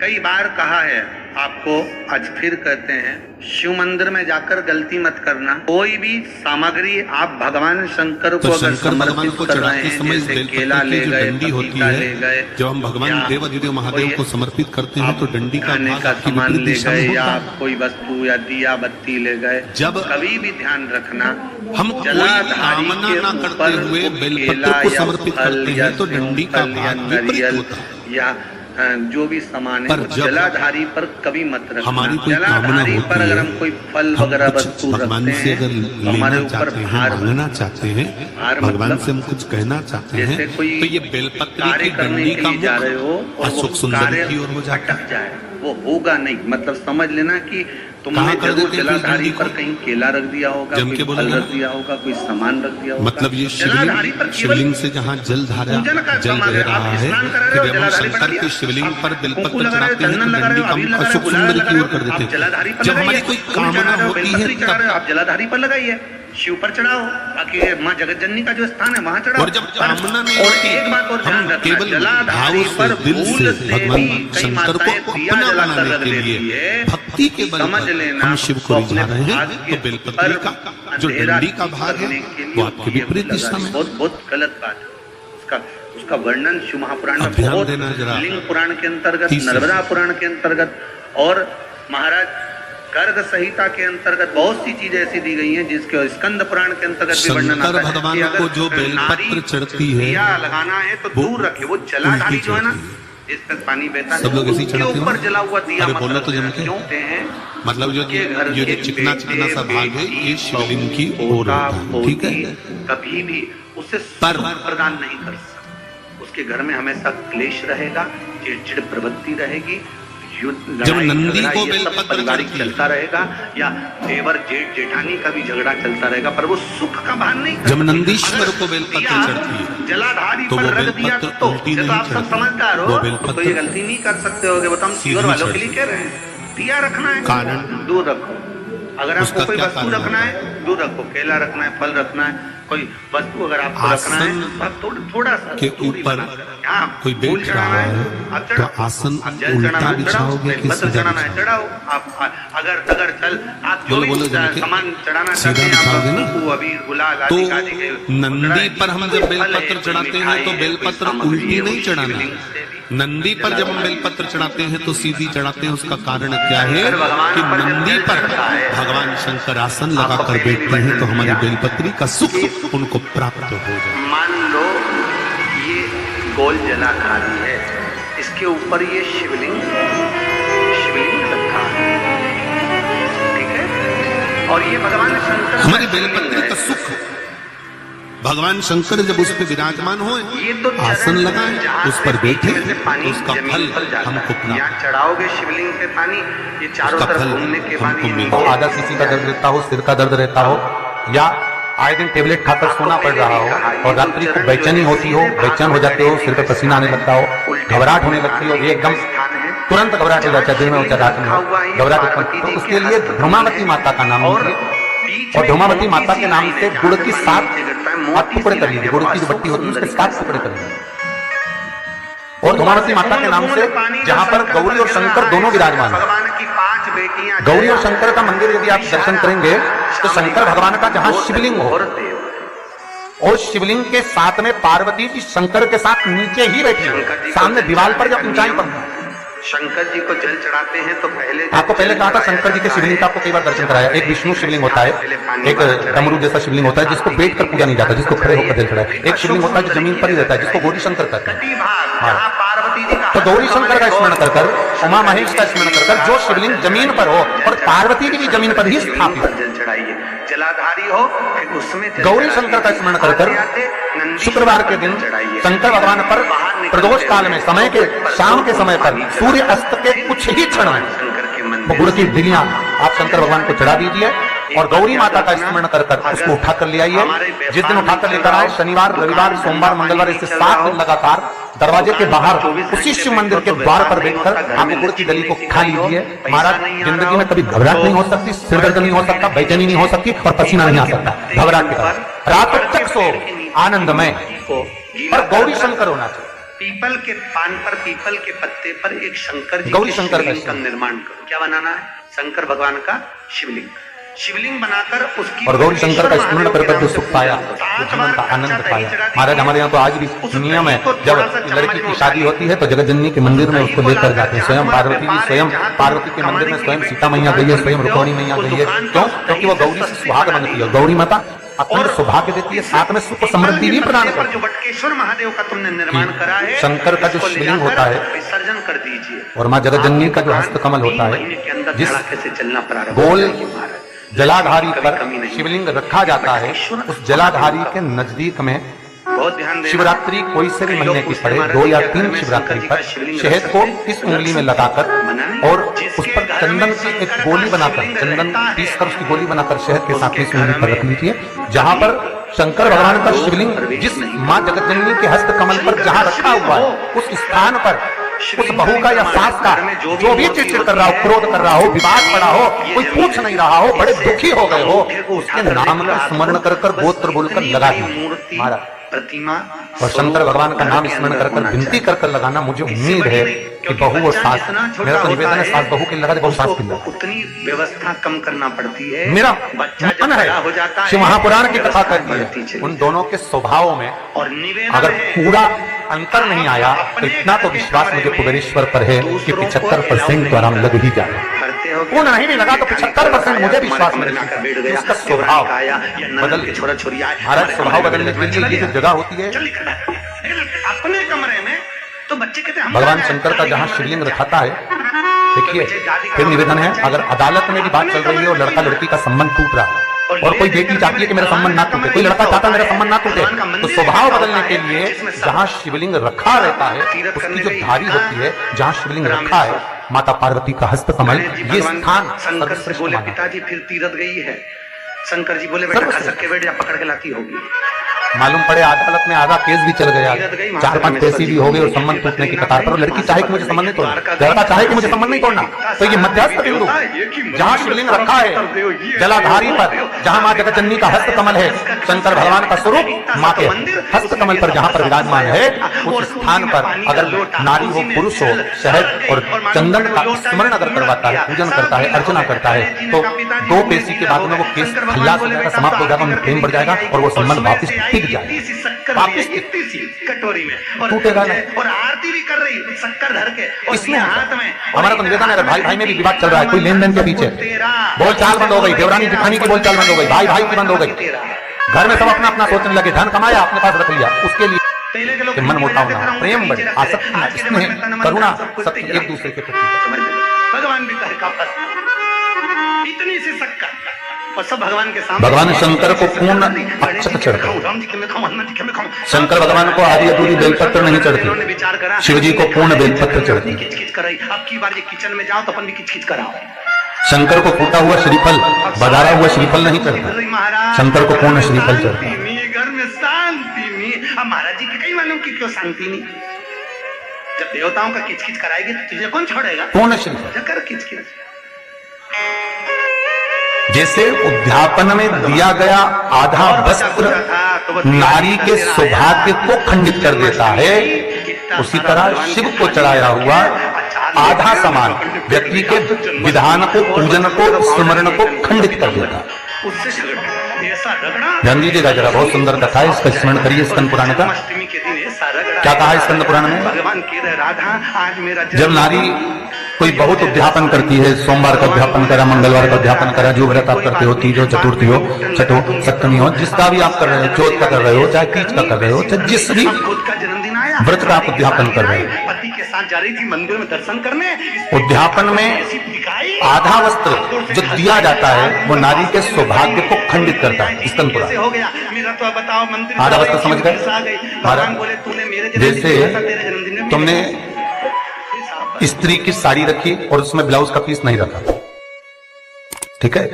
कई बार कहा है आपको, आज फिर कहते हैं, शिव मंदिर में जाकर गलती मत करना। कोई भी सामग्री आप भगवान शंकर को अगर समर्पित कर रहे हैं, जैसे केला ले गए, पपीता ले गए, जब हम भगवान देवाधिदेव महादेव को समर्पित करते हैं तो डंडी का सामान ले गए, या आप कोई वस्तु या दिया बत्ती ले गए, जब कभी भी ध्यान रखना, हम जलाधारी के ऊपर हुए बेलपत्र को समर्पित करते हैं तो डंडी का भाग विपरीत होता है। या जो भी सामान है जलाधारी पर कभी मत रखना। हमारी कोई जलाधारी पर अगर हम कोई फल वगैरह वस्तु भगवान से अगर लेना चाहते हैं, मांगना चाहते हैं, भगवान से हम कुछ कहना चाहते हैं, तो ये बेलपत्र की डंडी का मुख अशोक सुंदर की ओर हो जाता है। वो होगा नहीं, मतलब समझ लेना कि तुमने जरूर जलाधारी पर कहीं केला रख दिया होगा, कोई फल रख दिया होगा, कोई सामान रख दिया होगा। मतलब ये शिवलिंग से जहाँ जल धारा जल बह रहा है, फिर हम शंकर के शिवलिंग पर बेलपत्र चढ़ाते हैं तो डंडी का मुख अशोक सुंदर की ओर कर देते हैं। जब हमारी कोई कामना होती है तब आप जलाधारी पर लगाइए, शिव पर चढ़ाओ, बाकी माँ जगत जननी का जो स्थान है वहाँ चढ़ाओ। और जब कामना नहीं और एक बात और ध्यान रखना, जलाधारी पर भूल से भी कई माताएं दिया जलाकर रख देती है, भक्ति के बल समझ लेना हम शिव को रिझा रहे हैं तो बेलपत्र का जो डंडी का भाग है वो आपके विपरीत दिशा में। बहुत गलत बात है। उसका वर्णन शिव महापुराण में बहुत, लिंग पुराण के अंतर्गत, नर्मदा पुराण के अंतर्गत और महाराज गर्ग संहिता के अंतर्गत बहुत सी चीजें ऐसी दी गई हैं जिसके स्कंद पुराण के अंतर्गत भी वर्णन आता है। भगवान को जो बेलपत्र चढ़ती है, दिया लगाना है तो दूर रखे। वो जलाधारी जो है ना, जिस पर पानी बहता है, उसके ऊपर जला हुआ दिया मत क्यों हैं? मतलब जो चिकना चिकना सा भाग है ये शिवलिंग की ओर होता है, ठीक है। कभी भी उससे प्रदान नहीं कर सकते। उसके घर में हमेशा क्लेश रहेगा, चिड़चिड़ प्रवृत्ति रहेगी, जब नंदी को बेलपत्र पारिवारिक चलता रहेगा, या देवर जेठ जेठानी का भी झगड़ा चलता रहेगा, पर वो सुख का भान नहीं। जब नंदीश्वर को बेलपत्र चढ़ती है जलाधारी पर रख दिया तो आप सब समझदार हो, तो ये गलती नहीं कर सकते होगे। वो तो हम शिवर वालों के लिए कह रहे हैं, दिया रखना है कारण दूर रखो। अगर आपको कोई वस्तु रखना है दूर रखो, केला रखना है, फल रखना है, कोई वस्तु अगर आपको रखना है तो आप थोड़ा सा के ऊपर कोई बैठ रहा है तो आसन उल्टा बिछाओगे कि सीधा चढ़ाना है चढ़ाओ। आप अगर चल आप जो भी सामान चढ़ाना चाहते हैं, अभी गुलाल तो नंदी पर हम जब बेलपत्र चढ़ाते हैं तो बेलपत्र उल्टी नहीं चढ़ाना है। नंदी पर जब हम बेलपत्र चढ़ाते हैं तो सीधी चढ़ाते हैं। उसका कारण क्या है कि नंदी पर भगवान शंकर आसन लगाकर बैठते हैं तो हमारी बेलपत्री का सुख उनको प्राप्त हो जाए। मान लो ये गोल जलाधारी है, इसके ऊपर ये शिवलिंग रखा है, ठीक है, और ये भगवान शंकर हमारी बेलपत्री का सुख, भगवान शंकर जब उस पर विराजमान हो, आसन लगाए, उस पर बैठे, तो उसका फल हमको प्राप्त। चढ़ाओगे शिवलिंग पे पानी, ये चारों तरफ घूमने के बाद आधा सीसी का दर्द रहता हो, सिर का दर्द रहता हो, या आए दिन टेबलेट खाकर सोना पड़ रहा हो और रात्रि को बेचैनी होती हो, बेचैन हो जाते हो, सिर पे पसीना आने लगता हो, घबराहट होने लगती हो, एकदम तुरंत घबराहट हो जाता है, दिन में होता है, रात में घबराहट उत्पन्न, तो उसके लिए धूमावती माता का नाम लीजिए और धूमावती माता के नाम से गुड़ की 7 टुकड़े कर लीजिए। गुड़ की जो बट्टी होती है उसके 7 टुकड़े कर लीजिए और धूमावती माता के नाम से, जहाँ पर गौरी और शंकर दोनों विराजमान है, गौरी और शंकर का मंदिर यदि आप दर्शन करेंगे तो शंकर भगवान का जहाँ शिवलिंग हो और शिवलिंग के साथ में पार्वती जी शंकर के साथ नीचे ही बैठी है, सामने दीवार पर जब ऊंचाई पर शंकर जी को जल चढ़ाते हैं तो आपको पहले कहा था शंकर जी के शिवलिंग का आपको कई बार दर्शन कराया। एक विष्णु शिवलिंग होता है, एक डमरू जैसा शिवलिंग होता है जिसको बैठ कर पूजा नहीं जाता, जिसको खड़े होकर जल चढ़ाया। एक शिवलिंग होता है जो जमीन पर ही रहता है, जिसको गौरी शंकर कहते हैं। तो गौरी शंकर का स्मरण कर, उमा महेश का स्मरण कर, जो शिवलिंग जमीन पर हो और पार्वती जी भी जमीन पर ही स्थापित जलाधारी हो, उसमें गौरी शंकर का स्मरण कर शुक्रवार के दिन शंकर भगवान पर प्रदोष काल में समय के शाम के समय पर सूर्य अस्त के कुछ ही क्षण में गुड़ की डिलियां आप शंकर भगवान को चढ़ा दीजिए और गौरी माता का स्मरण कर उसको उठाकर ले आइए। जिस दिन उठाकर लेकर आए, शनिवार, रविवार, सोमवार, मंगलवार, ऐसे 7 दिन लगातार दरवाजे के बाहर उसी शिव मंदिर के द्वार पर बैठकर आप गुड़ की डली को खा लीजिए। महाराज, जिंदगी में कभी घबराहट नहीं हो सकती, सिर दर्द नहीं हो सकता, बेचैनी नहीं हो सकती और पसीना नहीं आ सकता घबराहट के कारण। रात तक सो आनंदमय और गौरी शंकर होना चाहिए। पीपल के पान पर, पीपल के पत्ते पर एक शंकर जी गौरी के शंकर शिवलिंग का निर्माण करो। क्या बनाना है? शंकर भगवान का शिवलिंग, शिवलिंग बनाकर उसकी और गौरी शंकर का स्मरण कर जो सुख पाया, जो जीवन का आनंद पाया। महाराज हमारे यहाँ तो आज भी नियम है, जब लड़की की शादी होती है तो जगत जननी के मंदिर में उसको लेकर जाते हैं। स्वयं पार्वती जी, स्वयं पार्वती के मंदिर में स्वयं सीता मैया गई है, स्वयं रुक्मिणी मैया गई है। क्यों? क्योंकि वो गौरी से सुहाग बनती है। गौरी माता अखंड सौभाग्य देती है, साथ में सुख समृद्धि भी प्रदान करती है। जो बटकेश्वर महादेव का तुमने निर्माण करा है, शंकर का जो शिवलिंग होता है विसर्जन कर दीजिए। और माँ जगत जननी का जो हस्तकमल होता है, जिस गोल जलाधारी पर शिवलिंग रखा जाता है, उस जलाधारी के नजदीक में शिवरात्रि कोई से भी महीने की पड़े, 2 या 3 शिवरात्रि पर शहद को इस उंगली में लगाकर और उस पर चंदन की एक गोली बनाकर, चंदन पीस कर उसकी गोली बनाकर शहद के साथ इस उंगली पर रख लीजिए। जहां पर शंकर भगवान का शिवलिंग जिस माँ जगत जननी के हस्त कमल पर जहां रखा हुआ है, उस स्थान पर उस बहू का या सास का जो भी चिड़चिड़ कर रहा हो, क्रोध कर रहा हो, विवाद पड़ा हो, कोई पूछ नहीं रहा हो, बड़े दुखी हो गए हो, उसके नाम का स्मरण कर गोत्र बोलकर लगा दी महाराज प्रतिमा। और शंकर भगवान का नाम स्मरण कर विनती कर लगाना। मुझे उम्मीद है कि बहू और सास, मेरा तो निवेदन है, सास बहू के लगा दे, बहू सास के लगा। उतनी व्यवस्था कम करना पड़ती है। मेरा मन है शिव महापुराण की कथा करती है, उन दोनों के स्वभाव में अगर पूरा अंतर नहीं आया तो इतना तो विश्वास मुझे कुबेरेश्वर पर है कि 75% तो आराम लग ही जाए। पूर्ण नहीं भी लगा तो 75% मुझे विश्वास है उसका स्वभाव बदल के छोरा छोरी भारत स्वभाव बदलने के लिए ये जो जगह होती है अपने कमरे में, तो बच्चे कहते हैं भगवान शंकर का जहाँ शिवलिंग रखाता है, देखिए फिर निवेदन है, अगर अदालत में भी बात चल रही है और लड़का लड़की का संबंध टूट रहा है और कोई बेटी चाहती है कि मेरा संबंध ना टूटे, कोई लड़का चाहता है मेरा संबंध ना टूटे, तो स्वभाव बदलने के लिए जहाँ शिवलिंग रखा रहता है उसकी जो धारी होती है, जहाँ शिवलिंग रखा है माता पार्वती का हस्त कमल, ये स्थान सर्वश्रेष्ठ माना। पिताजी फिर तीरथ गई है, शंकर जी बोले बेटा खसक के बैठ जा, पकड़ के लाती होगी। मालूम पड़े अदालत में आधा केस भी चल गया, 4-5 केसी भी हो गए और संबंध टूटने की कतार पर। लड़की चाहे कि मुझे संबंध नहीं तोड़ना, लड़का चाहे कि मुझे संबंध नहीं तोड़ना, तो ये मध्यस्थ बिंदु जहाँ शिवलिंग रखा है जलाधारी पर, जहाँ माँ जगत जननी का हस्त कमल है, शंकर भगवान का स्वरूप माँ के हस्त कमल पर जहाँ पर विराजमान है, उस स्थान पर अगर नारी हो पुरुष हो, शहद और चंदन का स्मरण अगर करवाता है, पूजन करता है, अर्चना करता है, तो 2 पेशी के बाद में वो केस खल्लास हो जाएगा, समाप्त हो जाएगा, उनमें प्रेम बढ़ जाएगा और वो संबंध वापिस वापिस कटोरी में टूटेगा ना। और आरती भी कर रही शक्कर धर के और इसमें हाथ में। हमारा तो निवेदन है, अगर भाई भाई में भी विवाद चल रहा है, कोई लेन देन के पीछे बोलचाल बंद हो गई, देवरानी जेठानी की बोलचाल बंद हो गई, भाई भाई की बंद हो गई, घर में सब अपना अपना सोचने लगे, धन कमाया अपने पास रख लिया, उसके लिए मन मोटा होना, प्रेम बढ़े, आसक्ति, स्नेह, करुणा, सत्य एक दूसरे के प्रति। भगवान भी इतनी सी शक्कर और सब भगवान के सामने। भगवान शंकर को पूर्ण अक्षत चढ़ता, शंकर भगवान को आधी अधूरी बेलपत्र नहीं चढ़ती, शिव जी को पूर्ण बेलपत्र चढ़ती। अब की बार ये किचन में जाओ तो अपन भी किचकिच कराओ। शंकर को फूटा हुआ श्रीफल, बधारा हुआ श्रीफल नहीं चढ़ता, शंकर को पूर्ण श्रीफल चढ़ता। घर में शांति नहीं। अब महाराज जी की कहीं मालूम की क्यों शांति नहीं? जब देवताओं का किचकिच कराएगी तो तुझे कौन छोड़ेगा? पूर्ण श्रीफल कर किचकिच। जैसे उद्यापन में दिया गया आधा वस्त्र नारी के सौभाग्य को खंडित कर देता है, उसी तरह शिव को चढ़ाया हुआ आधा समान व्यक्ति के विधान को, पूजन को, स्मरण को खंडित कर देता है। ध्यान दीजिएगा जरा, बहुत सुंदर कथा है, इसका स्मरण करिए स्कंद पुराण का। क्या कहा है स्कंद पुराण में? जब नारी कोई बहुत उद्यापन करती है, सोमवार का उद्यापन करा, मंगलवार का उद्यापन करा, जो व्रत आप करते हो, तीज हो, चतुर्थी हो, छठो, सप्तमी हो, जिसका भी आप कर रहे हो, चौथ का कर रहे हो, चाहे तीज का कर रहे हो, चाहे जिस भी व्रत का आप उद्यापन कर रहे हो, पति के साथ जा रही थी मंदिर में दर्शन करने। उद्यापन में आधा वस्त्र जो दिया जाता है वो नारी के सौभाग्य को खंडित करता है। स्कंद पुराण हो गया मेरा तो बताओ मंदिर आधा वस्त्र समझ गए? जैसे तुमने स्त्री की साड़ी रखी और उसमें ब्लाउज का पीस नहीं रखा, ठीक है,